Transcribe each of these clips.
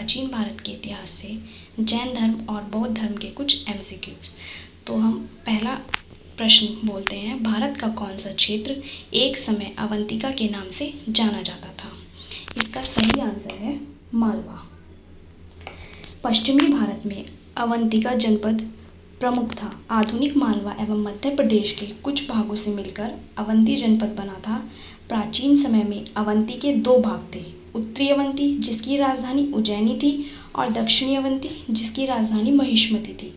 प्राचीन भारत के इतिहास से जैन धर्म और बौद्ध धर्म के कुछ एमसीक्यूज। तो हम पहला प्रश्न बोलते हैं, भारत का कौन सा क्षेत्र एक समय अवंतिका के नाम से जाना जाता था? इसका सही आंसर है मालवा। पश्चिमी भारत में अवंतिका जनपद प्रमुख था। आधुनिक मालवा एवं मध्य प्रदेश के कुछ भागों से मिलकर अवंती जनपद बना था। प्राचीन समय में अवंती के दो भाग थे, उत्तरी अवंती जिसकी राजधानी उज्जैनी थी और दक्षिणी अवंती जिसकी राजधानी महिष्मती थी।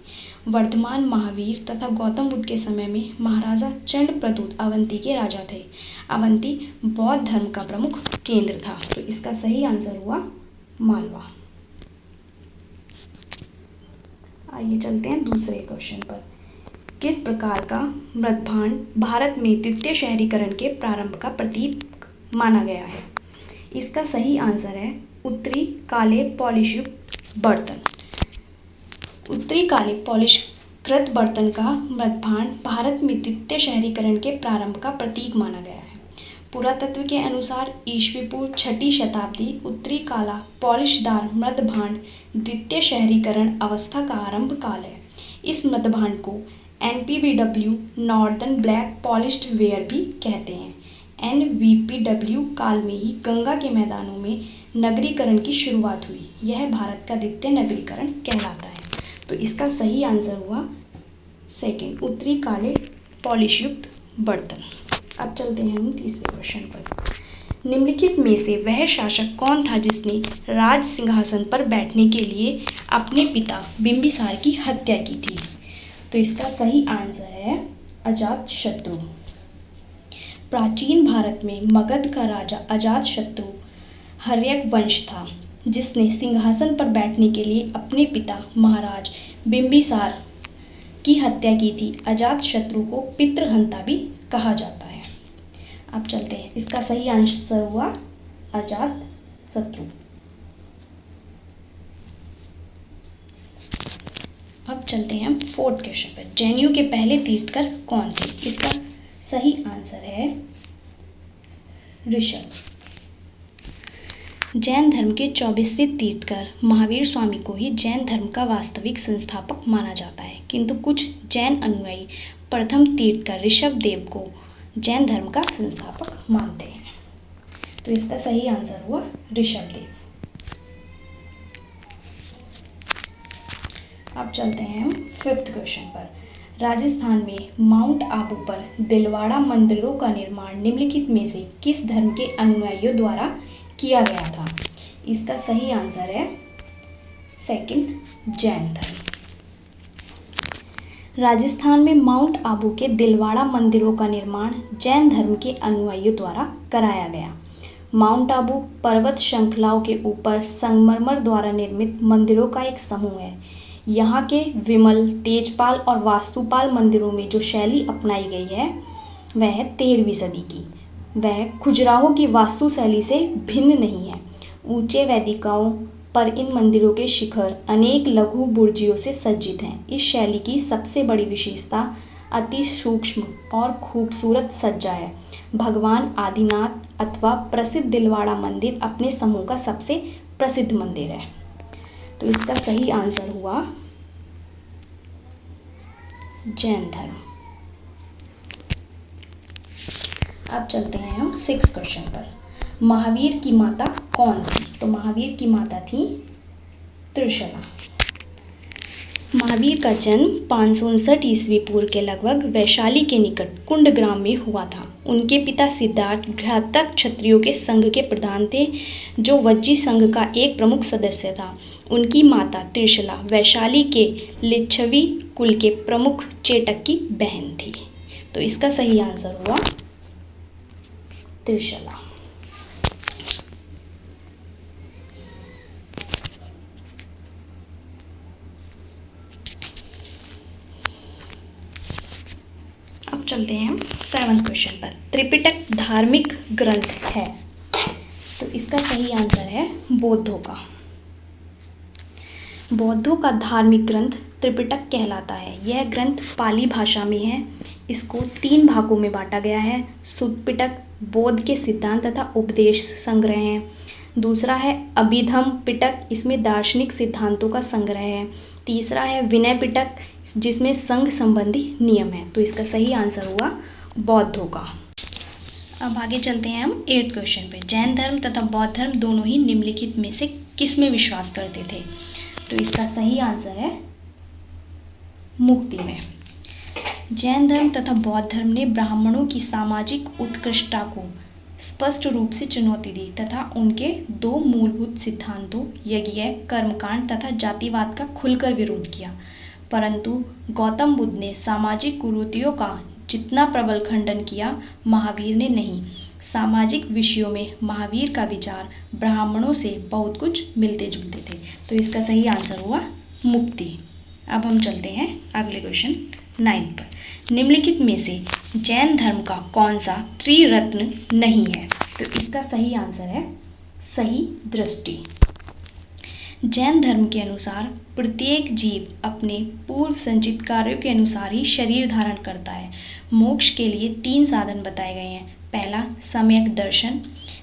वर्धमान महावीर तथा गौतम बुद्ध के समय में महाराजा चंद्रप्रद्युत अवंती के राजा थे। अवंती बौद्ध धर्म का प्रमुख केंद्र था। तो इसका सही आंसर हुआ मालवा। आइए चलते हैं दूसरे क्वेश्चन पर। किस प्रकार का मृदभांड भारत में द्वितीय शहरीकरण के प्रारंभ का प्रतीक माना गया है? इसका सही आंसर है उत्तरी काले पॉलिशयुक्त बर्तन। उत्तरी काले पॉलिशकृत बर्तन का मृदभांड भारत में द्वितीय शहरीकरण के प्रारंभ का प्रतीक माना गया है। पुरातत्व के अनुसार ईस्वी पूर्व 6ठी शताब्दी उत्तरी काला पॉलिशदार मृदभांड द्वितीय शहरीकरण अवस्था का आरंभ काल है। इस मृदभांड को NPBW northern black polished where भी कहते हैं। NVPW काल में ही गंगा के मैदानों में नगरीकरण की शुरुआत हुई। यह भारत का द्वितीय नगरीकरण कहलाता है। तो इसका सही आंसर हुआ सेकंड, उत्तरी काले पॉलिशयुक्त बर्तन। अब चलते हैं हम तीसरे क्वेश्चन पर। निम्नलिखित में से वह शासक कौन था जिसने राज सिंहासन पर बैठने के लिए अपने पिता बिंबिसार की हत्या की थी? तो इसका सही आंसर है अजातशत्रु। प्राचीन भारत में मगध का राजा अजातशत्रु हर्यक वंश था, जिसने सिंहासन पर बैठने के लिए अपने पिता महाराज बिंबिसार की हत्या की थी। अजातशत्रु को पितृहंता भी कहा जाता है। अब चलते हैं, इसका सही आंसर हुआ अजातशत्रु। अब चलते हैं हम फोर्थ क्वेश्चन पर। जैनियों के पहले तीर्थकर कौन थे? इसका सही आंसर है ऋषभ। जैन धर्म के 24वें तीर्थकर महावीर स्वामी को ही जैन धर्म का वास्तविक संस्थापक माना जाता है, किंतु कुछ जैन अनुयायी प्रथम तीर्थकर ऋषभ देव को जैन धर्म का संस्थापक मानते हैं। तो इसका सही आंसर हुआ ऋषभ देव। अब चलते हैं हम फिफ्थ क्वेश्चन पर। राजस्थान में माउंट आबू पर दिलवाड़ा मंदिरों का निर्माण निम्नलिखित में से किस धर्म के अनुयायियों द्वारा किया गया था? इसका सही आंसर है सेकंड, जैन धर्म। राजस्थान में माउंट आबू के दिलवाड़ा मंदिरों का निर्माण जैन धर्म के अनुयायियों द्वारा कराया गया। माउंट आबू पर्वत श्रृंखलाओं के ऊपर संगमरमर द्वारा निर्मित मंदिरों का एक समूह है। यहाँ के विमल, तेजपाल और वास्तुपाल मंदिरों में जो शैली अपनाई गई है वह है 13वीं सदी की। वह खजुराहो की वास्तु शैली से भिन्न नहीं है। ऊंचे वेदिकाओं पर इन मंदिरों के शिखर अनेक लघु बुर्जियों से सज्जित हैं। इस शैली की सबसे बड़ी विशेषता अति सूक्ष्म और खूबसूरत सज्जा है। भगवान आदिनाथ अथवा प्रसिद्ध दिलवाड़ा मंदिर अपने समूह का सबसे प्रसिद्ध मंदिर है। तो इसका सही आंसर हुआ जैन धर्म। अब चलते हैं हम 6th क्वेश्चन पर। महावीर की माता कौन थी? तो महावीर की माता थी त्रिशला। महावीर का जन्म 559 ईस्वी पूर्व के लगभग वैशाली के निकट कुंड ग्राम में हुआ था। उनके पिता सिद्धार्थ घातक क्षत्रियों के संघ के प्रधान थे, जो वज्जी संघ का एक प्रमुख सदस्य था। उनकी माता त्रिशला वैशाली के लिच्छवी कुल के प्रमुख चेटक की बहन थी। तो इसका सही आंसर हुआ त्रिशला। अब चलते हैं हम 7th क्वेश्चन पर। त्रिपिटक धार्मिक ग्रंथ है? तो इसका सही आंसर है बौद्धों का। बौद्धों का धार्मिक ग्रंथ त्रिपिटक कहलाता है। यह ग्रंथ पाली भाषा में है। इसको 3 भागों में बांटा गया है। सुत्त पिटक बौद्ध के सिद्धांत तथा उपदेश संग्रह हैं। दूसरा है अभिधम पिटक, इसमें दार्शनिक सिद्धांतों का संग्रह है। तीसरा है विनय पिटक, जिसमें संघ संबंधी नियम है। तो इसका सही आंसर हुआ बौद्धों का। अब आगे चलते हैं हम 8th क्वेश्चन पे। जैन धर्म तथा बौद्ध धर्म दोनों ही निम्नलिखित में से किस में विश्वास करते थे? तो इसका सही आंसर है मुक्ति में। जैन धर्म तथा बौद्ध धर्म ने ब्राह्मणों की सामाजिक उत्कृष्टता को स्पष्ट रूप से चुनौती दी तथा उनके दो मूलभूत सिद्धांतों यज्ञ, कर्मकांड तथा जातिवाद का खुलकर विरोध किया। परंतु गौतम बुद्ध ने सामाजिक कुरीतियों का जितना प्रबल खंडन किया, महावीर ने नहीं। सामाजिक विषयों में महावीर का विचार ब्राह्मणों से बहुत कुछ मिलते जुलते थे। तो इसका सही आंसर हुआ मुक्ति। अब हम चलते हैं अगले क्वेश्चन 9 पर। निम्नलिखित में से जैन धर्म का कौन सा त्रिरत्न नहीं है? तो इसका सही आंसर है सही दृष्टि। जैन धर्म के अनुसार प्रत्येक जीव अपने पूर्व संचित कार्यों के अनुसार ही शरीर धारण करता है। मोक्ष के लिए 3 साधन बताए गए हैं। पहला सम्यक दर्शन,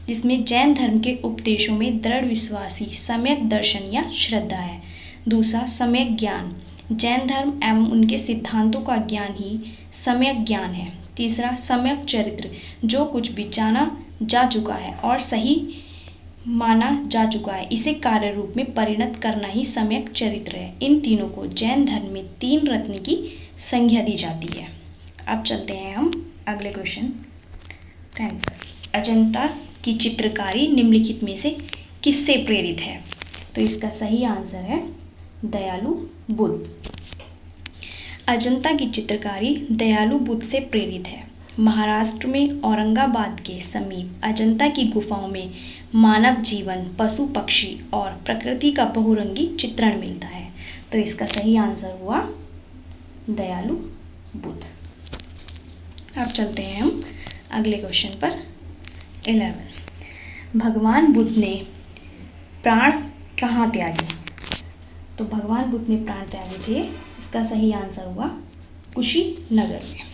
जिसमें जैन धर्म के उपदेशों में दृढ़ विश्वासी सम्यक दर्शन या श्रद्धा है। दूसरा सम्यक ज्ञान, जैन धर्म एवं उनके सिद्धांतों का ज्ञान ही सम्यक ज्ञान है। तीसरा सम्यक चरित्र, जो कुछ भी जाना जा चुका है और सही माना जा चुका है, इसे कार्य रूप में परिणत करना ही सम्यक चरित्र है। इन तीनों को जैन धर्म में 3 रत्न की संज्ञा दी जाती है। अब चलते हैं हम अगले क्वेश्चन 10 पर। अजंता की चित्रकारी निम्नलिखित में से किससे प्रेरित है? तो इसका सही आंसर है दयालु बुद्ध। अजंता की चित्रकारी दयालु बुद्ध से प्रेरित है। महाराष्ट्र में औरंगाबाद के समीप अजंता की गुफाओं में मानव जीवन, पशु पक्षी और प्रकृति का बहुरंगी चित्रण मिलता है। तो इसका सही आंसर हुआ दयालु बुद्ध। अब चलते हैं हम अगले क्वेश्चन पर 11। भगवान बुद्ध ने प्राण कहाँ त्यागे? तो भगवान बुद्ध ने प्राण त्यागे थे, इसका सही आंसर हुआ कुशीनगर में।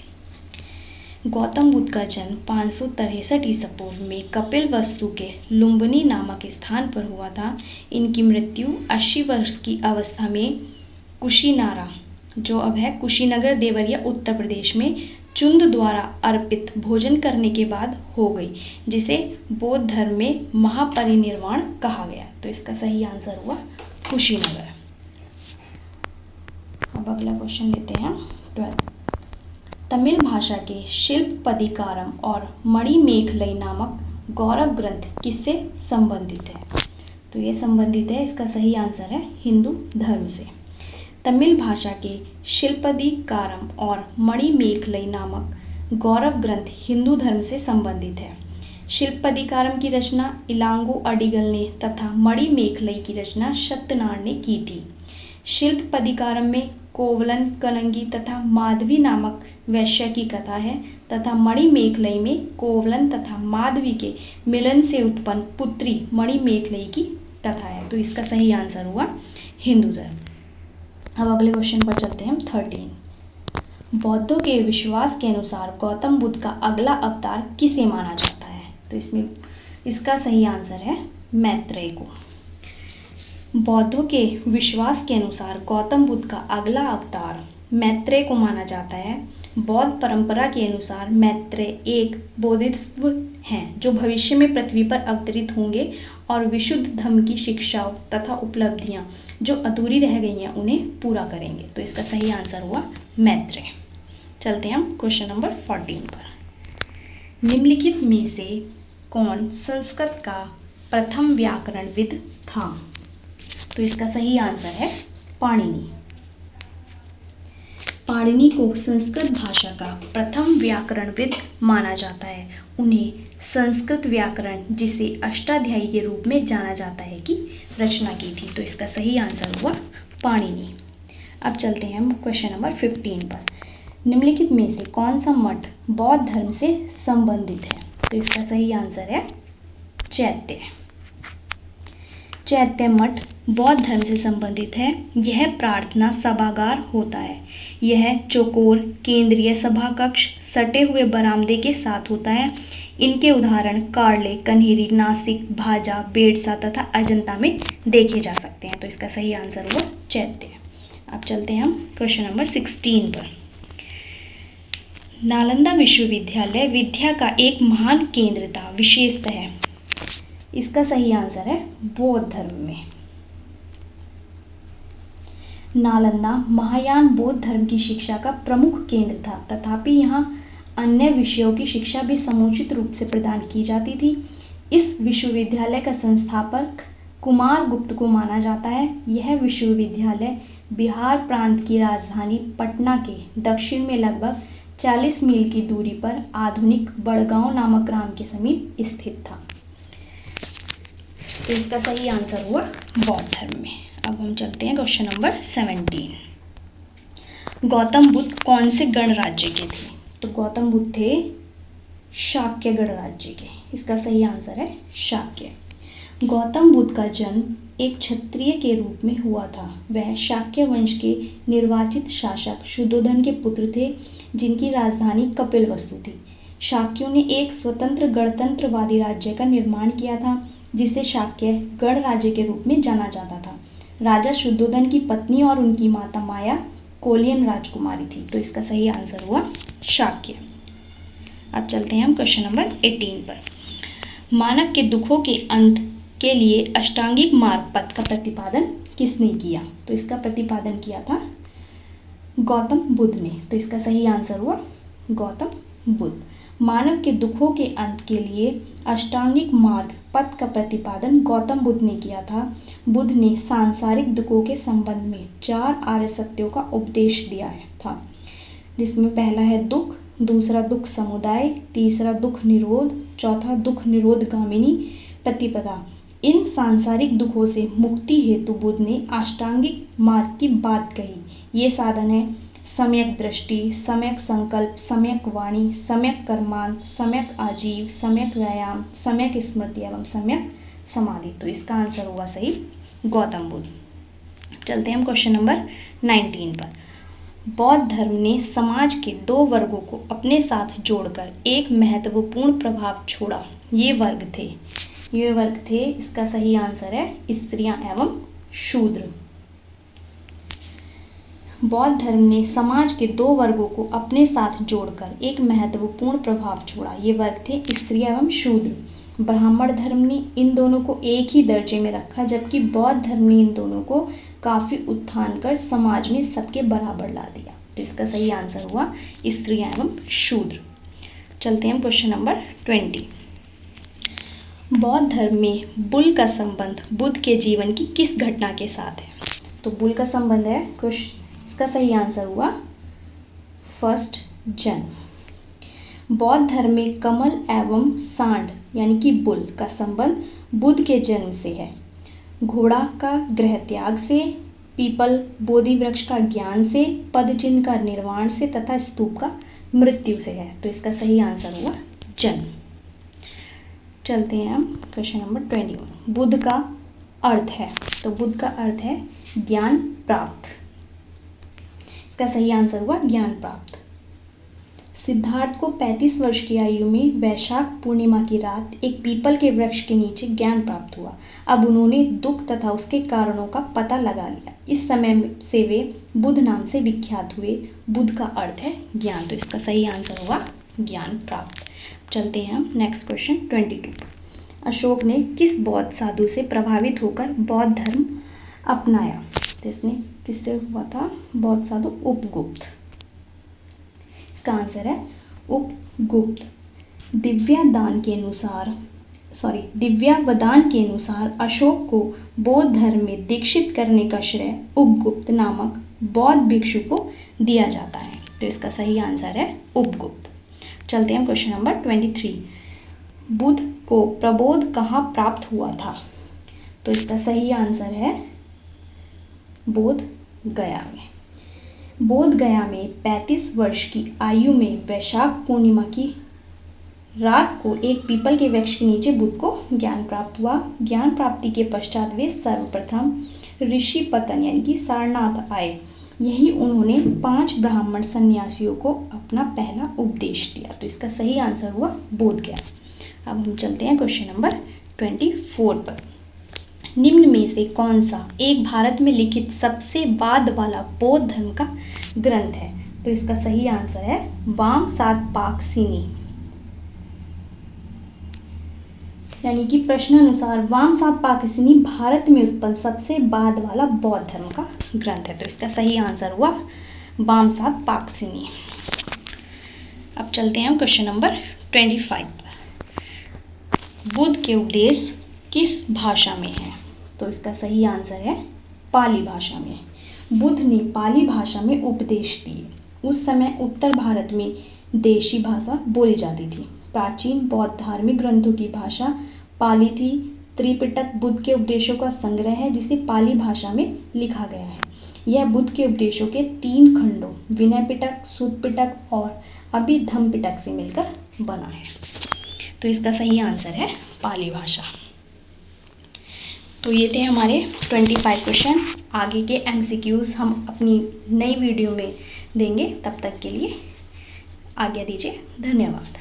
गौतम बुद्ध का जन्म 563 ईसा पूर्व में कपिलवस्तु के लुम्बिनी नामक स्थान पर हुआ था। इनकी मृत्यु 80 वर्ष की अवस्था में कुशीनारा, जो अब है कुशीनगर देवरिया उत्तर प्रदेश में, चुंद द्वारा अर्पित भोजन करने के बाद हो गई, जिसे बौद्ध धर्म में महापरिनिर्वाण कहा गया। तो इसका सही आंसर हुआ कुशीनगर। अब अगला क्वेश्चन लेते हैं 12। तमिल भाषा के शिल्पपदिकारम और मणिमेखलई नामक गौरव ग्रंथ किससे संबंधित है? तो ये संबंधित है, इसका सही आंसर है हिंदू धर्म से। तमिल भाषा के शिल्पदिकारम और मणिमेखलई नामक गौरव ग्रंथ हिंदू धर्म से संबंधित है। शिल्पदिकारम की रचना इलांगो अडिगल ने तथा मणिमेखलई की रचना सत्यनारायण ने की थी। शिल्पदिकारम में कोवलन, कनंगी तथा माधवी नामक वैश्य की कथा है तथा मणिमेखलई में कोवलन तथा माधवी के मिलन से उत्पन्न पुत्री मणिमेखलई की कथा है। तो इसका सही आंसर हुआ हिंदू धर्म। अब अगले क्वेश्चन पर चलते हैं हम 13। बौद्धों के विश्वास के अनुसार गौतम बुद्ध का अगला अवतार किसे माना जाता है? तो इसमें इसका सही आंसर है मैत्रेय को। बौद्धों के विश्वास के अनुसार गौतम बुद्ध का अगला अवतार मैत्रेय को माना जाता है। बौद्ध परंपरा के अनुसार मैत्रेय एक बोधिसत्व हैं जो भविष्य में पृथ्वी पर अवतरित होंगे और विशुद्ध धम्म की शिक्षाओं तथा उपलब्धियां जो अधूरी रह गई हैं उन्हें पूरा करेंगे। तो इसका सही आंसर हुआ मैत्रेय। चलते हैं हम क्वेश्चन नंबर 14 पर। निम्नलिखित में से कौन संस्कृत का प्रथम व्याकरणविद था? तो इसका सही आंसर है पाणिनि। पाणिनि को संस्कृत भाषा का प्रथम व्याकरणविद माना जाता है। उन्हें संस्कृत व्याकरण, जिसे अष्टाध्यायी के रूप में जाना जाता है, की रचना की थी। तो इसका सही आंसर हुआ पाणिनि। अब चलते हैं हम क्वेश्चन नंबर 15 पर। निम्नलिखित में से कौन सा मठ बौद्ध धर्म से संबंधित है? तो इसका सही आंसर है चैत्य। चैत्य मठ बौद्ध धर्म से संबंधित है। यह प्रार्थना सभागार होता है। यह चौकोर केंद्रीय सभा कक्ष सटे हुए बरामदे के साथ होता है। इनके उदाहरण कार्ले, कन्हेरी, नासिक, भाजा, बेड़सा तथा अजंता में देखे जा सकते हैं। तो इसका सही आंसर हुआ चैत्य। अब चलते हैं हम क्वेश्चन नंबर 16 पर। नालंदा विश्वविद्यालय विद्या का एक महान केंद्र था, विशेषतः इसका सही आंसर है बौद्ध धर्म में। नालंदा महायान बौद्ध धर्म की शिक्षा का प्रमुख केंद्र था, तथापि यहाँ अन्य विषयों की शिक्षा भी समुचित रूप से प्रदान की जाती थी। इस विश्वविद्यालय का संस्थापक कुमारगुप्त को माना जाता है। यह विश्वविद्यालय बिहार प्रांत की राजधानी पटना के दक्षिण में लगभग 40 मील की दूरी पर आधुनिक बड़गांव नामक ग्राम के समीप स्थित था। तो इसका सही आंसर हुआ बौद्ध धर्म में। अब हम चलते हैं क्वेश्चन नंबर 17। गौतम बुद्ध कौन से गणराज्य के थे? तो गौतम बुद्ध थे शाक्य गणराज्य के। इसका सही आंसर है शाक्य। गौतम बुद्ध का जन्म एक क्षत्रिय के रूप में हुआ था। वह शाक्य वंश के निर्वाचित शासक शुद्धोधन के पुत्र थे, जिनकी राजधानी कपिलवस्तु थी। शाक्यों ने एक स्वतंत्र गणतंत्रवादी राज्य का निर्माण किया था, जिसे शाक्य गणराज्य के रूप में जाना जाता था। राजा शुद्धोधन की पत्नी और उनकी माता माया कोलियन राजकुमारी थी। तो इसका सही आंसर हुआ शाक्य। अब चलते हैं हम क्वेश्चन नंबर 18 पर। मानव के दुखों के अंत के लिए अष्टांगिक मार्ग पथ का प्रतिपादन किसने किया? तो इसका प्रतिपादन किया था गौतम बुद्ध ने। तो इसका सही आंसर हुआ गौतम बुद्ध। मानव के दुखों के अंत के लिए अष्टांगिक मार्ग पथ का प्रतिपादन गौतम बुद्ध ने किया था। बुद्ध ने सांसारिक दुखों के संबंध में 4 आर्य सत्यों का उपदेश दिया था, जिसमें पहला है दुख, दूसरा दुख समुदाय, तीसरा दुख निरोध, चौथा दुख निरोध गामिनी प्रतिपदा। इन सांसारिक दुखों से मुक्ति हेतु बुद्ध ने अष्टांगिक मार्ग की बात कही। ये साधन है सम्यक दृष्टि, सम्यक संकल्प, सम्यक वाणी, सम्यक कर्मांत, सम्यक आजीव, सम्यक व्यायाम, सम्यक स्मृति एवं सम्यक समाधि। तो इसका आंसर हुआ सही गौतम बुद्ध। चलते हैं हम क्वेश्चन नंबर 19 पर। बौद्ध धर्म ने समाज के 2 वर्गों को अपने साथ जोड़कर एक महत्वपूर्ण प्रभाव छोड़ा। ये वर्ग थे, इसका सही आंसर है स्त्रियां एवं शूद्र। बौद्ध धर्म ने समाज के 2 वर्गों को अपने साथ जोड़कर एक महत्वपूर्ण प्रभाव छोड़ा। ये वर्ग थे स्त्रियां एवं शूद्र। ब्राह्मण धर्म ने इन दोनों को एक ही दर्जे में रखा, जबकि बौद्ध धर्म ने इन दोनों को काफी उत्थान कर समाज में सबके बराबर ला दिया। तो इसका सही आंसर हुआ स्त्रियां एवं शूद्र। चलते हैं क्वेश्चन नंबर 20। बौद्ध धर्म में बुल का संबंध बुद्ध के जीवन की किस घटना के साथ है? तो बुल का संबंध है इसका सही आंसर हुआ फर्स्ट जन्म। बौद्ध धर्म में कमल एवं सांड यानी कि बुल का संबंध बुद्ध के जन्म से है। घोड़ा का गृह त्याग से, पीपल बोधि वृक्ष का ज्ञान से, पद चिन्ह का निर्वाण से तथा स्तूप का मृत्यु से है। तो इसका सही आंसर हुआ जन्म। चलते हैं हम क्वेश्चन नंबर 21। बुद्ध का अर्थ है, तो बुद्ध का अर्थ है ज्ञान प्राप्त। इसका सही आंसर हुआ ज्ञान प्राप्त। सिद्धार्थ को 35 वर्ष की आयु में वैशाख पूर्णिमा की रात एक पीपल के वृक्ष के नीचे ज्ञान प्राप्त हुआ। अब उन्होंने दुख तथा उसके कारणों का पता लगा लिया। इस समय से वे बुद्ध नाम से विख्यात हुए। बुद्ध का अर्थ है ज्ञान। तो इसका सही आंसर हुआ ज्ञान प्राप्त। चलते हैं हम नेक्स्ट क्वेश्चन 22। अशोक ने किस बौद्ध साधु से प्रभावित होकर बौद्ध धर्म अपनाया? तो इसने किससे हुआ था? बौद्ध साधु उपगुप्त। इसका आंसर है उपगुप्त। दिव्यावदान के अनुसार अशोक को बौद्ध धर्म में दीक्षित करने का श्रेय उपगुप्त नामक बौद्ध भिक्षु को दिया जाता है। तो इसका सही आंसर है उपगुप्त। चलते हैं क्वेश्चन नंबर 23। बुद्ध को प्रबोध कहाँ प्राप्त हुआ था? तो इसका सही आंसर है बोध गया में। बोध गया में 35 वर्ष की आयु में वैशाख पूर्णिमा की रात को एक पीपल के वृक्ष के नीचे बुद्ध को ज्ञान प्राप्त हुआ। ज्ञान प्राप्ति के पश्चात वे सर्वप्रथम ऋषिपतन यानी कि सारनाथ आए। यही उन्होंने 5 ब्राह्मण सन्यासियों को अपना पहला उपदेश दिया। तो इसका सही आंसर हुआ बोध ज्ञान। अब हम चलते हैं क्वेश्चन नंबर 24 पर। निम्न में से कौन सा एक भारत में लिखित सबसे बाद वाला बौद्ध धर्म का ग्रंथ है? तो इसका सही आंसर है वामसातपाकसिनी। यानी कि प्रश्नानुसार वामसातपाकसिनी भारत में उत्पन्न सबसे बाद वाला बौद्ध धर्म का ग्रंथ है। तो इसका सही आंसर हुआ वामसातपाकसिनी। अब चलते हैं क्वेश्चन नंबर 25 पर। बुद्ध के उपदेश किस भाषा में है? तो इसका सही आंसर है पाली भाषा में। बुद्ध ने पाली भाषा में उपदेश दिए। उस समय उत्तर भारत में देशी भाषा बोली जाती थी। प्राचीन बौद्ध धार्मिक ग्रंथों की भाषा पाली थी। त्रिपिटक बुद्ध के उपदेशों का संग्रह है जिसे पाली भाषा में लिखा गया है। यह बुद्ध के उपदेशों के 3 खंडों विनय पिटक, सुत्त पिटक और अभिधम्म पिटक से मिलकर बना है। तो इसका सही आंसर है पाली भाषा। तो ये थे हमारे 25 क्वेश्चन। आगे के MCQs हम अपनी नई वीडियो में देंगे। तब तक के लिए आज्ञा दीजिए। धन्यवाद।